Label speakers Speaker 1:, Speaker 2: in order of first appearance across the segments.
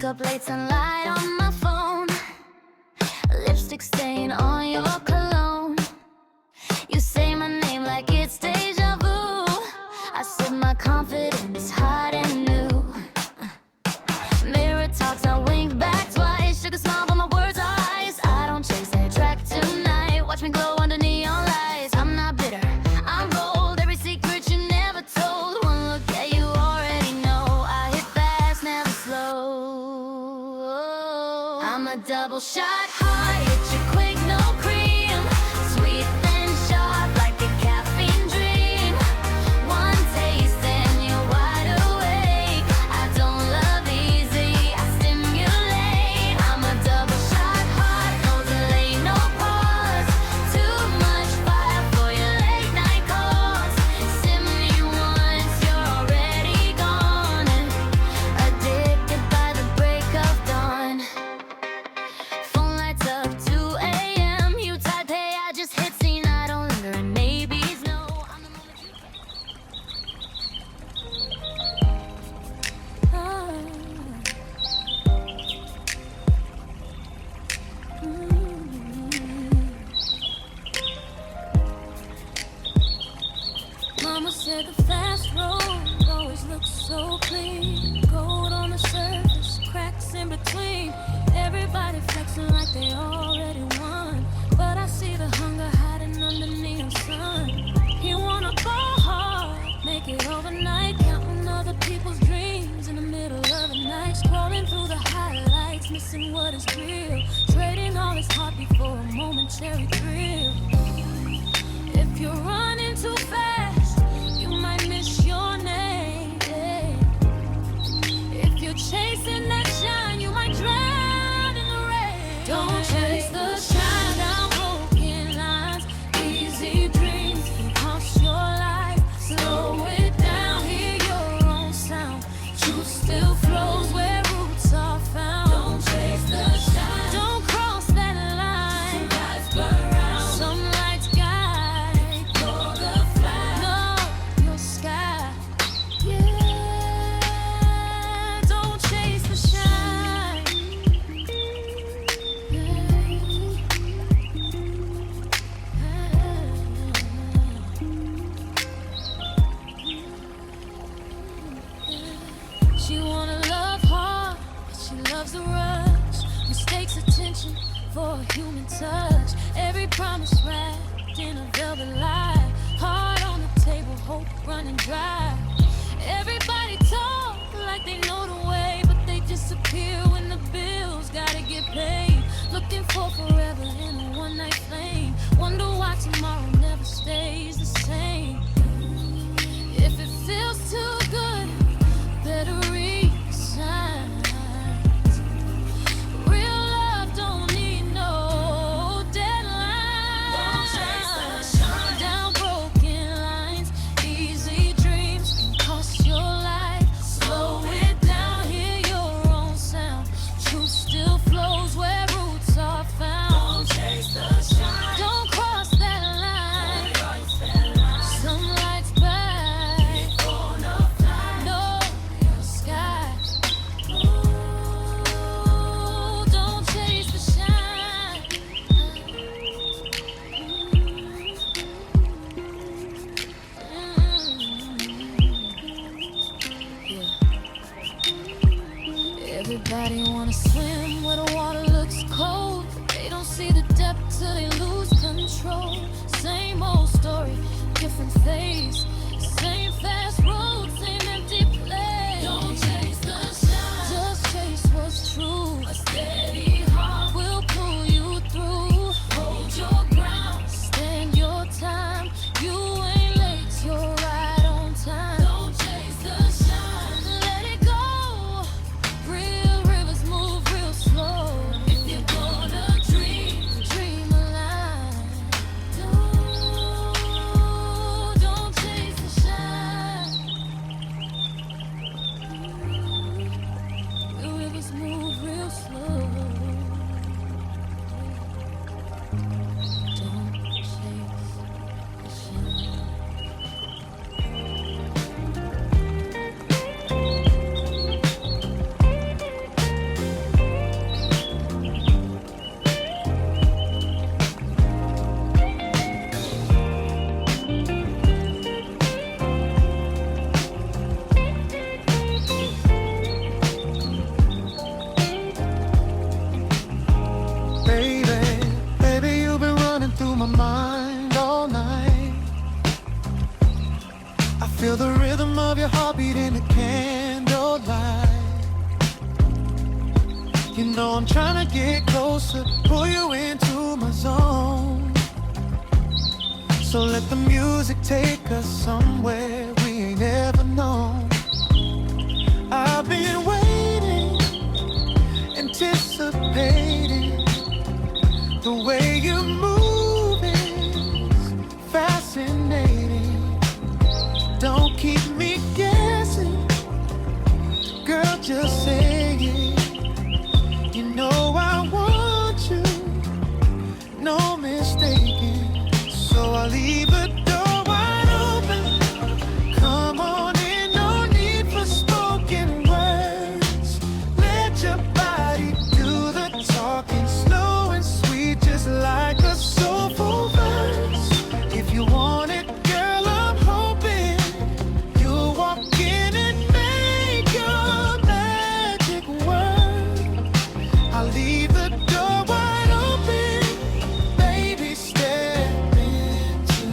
Speaker 1: Wake up late, sunlight on my phone, lipstick stain on your cologne. You say my name like it's deja vu. I said my confidence hot and new. Mirror talks, I wink back twice. Sugar smile, but my words are ice. I don't chase that track tonight. Watch me glow under neon lights. I'm not bitter, I'm bold. Every secret you never told. One look at you already know. I hit fast, never slow. I'm a double shot heart, hit you quick, no cream. Sweet and sharp like a caffeine dream. One taste and you're wide awake. I don't love easy, I stimulate. I'm a double shot heart, no delay, no pause. Too much fire for your late night calls. Simmer me once, you're already gone. Addicted by the break of dawn. Phone lights up 2 a.m. You type, hey, I just hit scene. I don't linger and maybes, no. I'm the moment you
Speaker 2: Mama said the fast road always looks so clean. Gold on the surface, cracks in between. Everybody flexing like they already won, but I see the hunger hiding under neon sun. You wanna go hard, make it overnight, counting other people's dreams in the middle of the night, scrolling through the highlights, missing what is real, trading all this heartbeat for a momentary thrill. If you're running too fast, you might miss your name. If you're chasing that shine, you might drown in the rain. Don't chase the shine down broken lines. Easy dreams can cost your life. Slow it down, hear your own sound. Truth still flows where roots are found. Don't chase the shine. Don't cross that line. Some lights burn out. Some lights guide. You're the flag. No, your sky. Yeah. Don't chase the shine. She wanna love hard, but she loves the rush. Mistakes attention for a human touch. Every promise wrapped in a velvet lie. Heart on the table, hope running dry. Everybody talk like they know the way, but they disappear when the bills gotta get paid. Looking for forever in a one-night flame. Wonder why tomorrow never stays the same. If it feels too good, better read the signs. Real love don't need no deadline. Don't chase the shine. Down broken lines, easy dreams can cost your life. Slow it down, hear your own sound. Truth still flows where roots are found. Don't chase the shine. Don't cross that line. Some lights bright. No, your sky. Ooh, don't chase the shine. Everybody wanna swim where the water looks cold, but they don't see the depth till they lose control. Same old story, different phase. Same fast road, same empty place. Don't chase the shine, just chase what's true. A steady heart will pull you through. Hold your ground, stand your time. You ain't late, you're right on time. Don't chase the shine, let it go. Real rivers move real slow. If you're gonna dream, dream alive.
Speaker 3: Feel the rhythm of your heartbeat in the candlelight. You know I'm trying to get closer, pull you into my zone. So let the music take us somewhere we ain't ever known. I've been waiting, anticipating. The way you move is fascinating. Don't keep me guessing, girl, just say it. You know I want you, no mistaking. So I'll leave the door wide open. Come on in, no need for spoken words. Let your body do the talking, slow and sweet, just like a soulful verse. If you want it, girl, I'm hoping you'll walk in and make your magic work. I'll leave the door wide open, baby, step into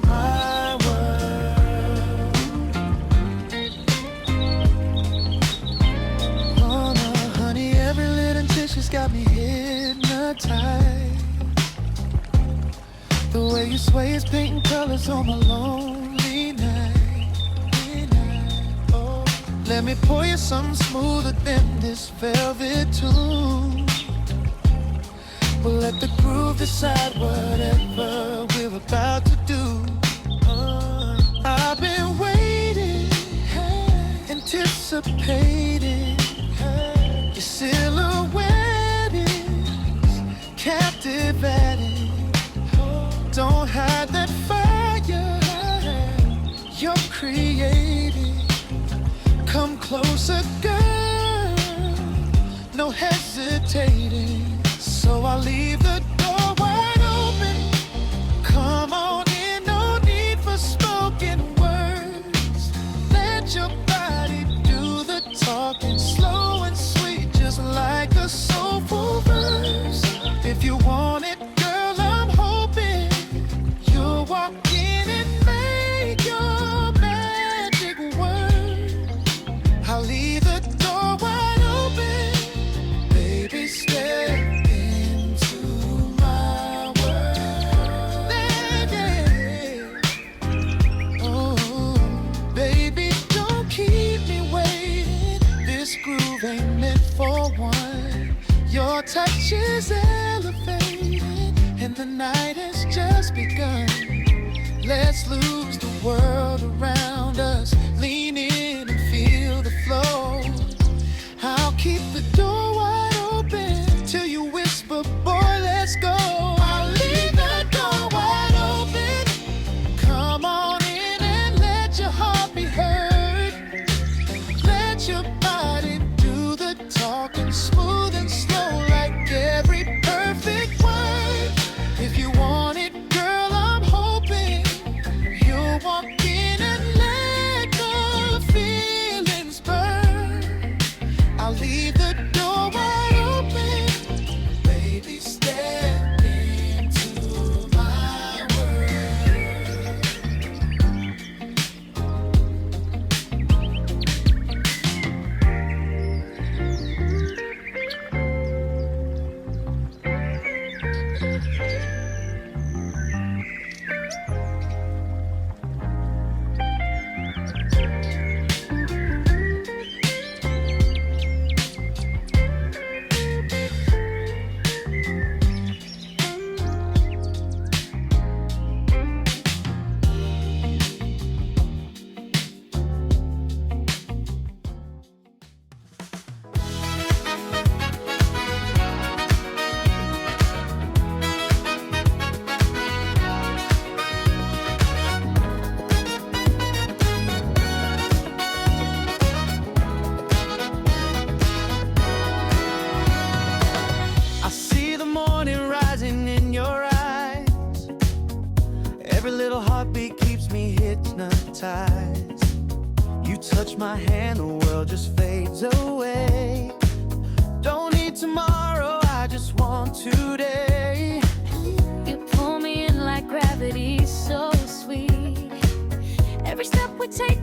Speaker 3: my world. Oh no, honey, every little touch got me hypnotized. The way you sway is painting colors on my lonely night. Oh, let me pour you something smoother than this velvet tune. We'll let the groove decide whatever we're about to do. I've been waiting, anticipating. Your silhouette is captivating. Don't hide that fire you're creating. Come closer, girl, no hesitating. So I'll leave the door wide open. Come on in, no need for spoken words. Let your body do the talking, slow and sweet, just like a soulful verse. If you want it, girl, I'm hoping you'll walk in and make your magic work. I'll leave the door wide open, baby, step into my world. Yeah. Oh, baby, don't keep me waiting. This groove ain't meant for one. Your touch is elevated, and the night has just begun. Let's lose the world around us. Lean in and feel the flow. I'll keep the door wide open till you whisper, boy, let's go. I'll leave the door wide open. Come on in and let your heart be heard. Let your body do the talking, smooth and slow, like every perfect word. If you want it, girl, I'm hoping you'll walk in and let the feelings burn. I'll leave the door wide open, baby, step into my world. I see the morning rising in your eyes. Every little heartbeat keeps me hypnotized. You touch my hand, the world just fades away. Don't need tomorrow, I just want today.
Speaker 2: You pull me in like gravity, so sweet. Every step we take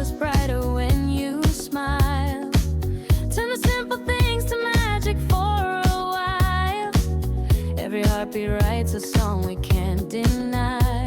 Speaker 2: colors brighter when you smile. Turn the simple things to magic for a while. Every heartbeat writes a song we can't deny.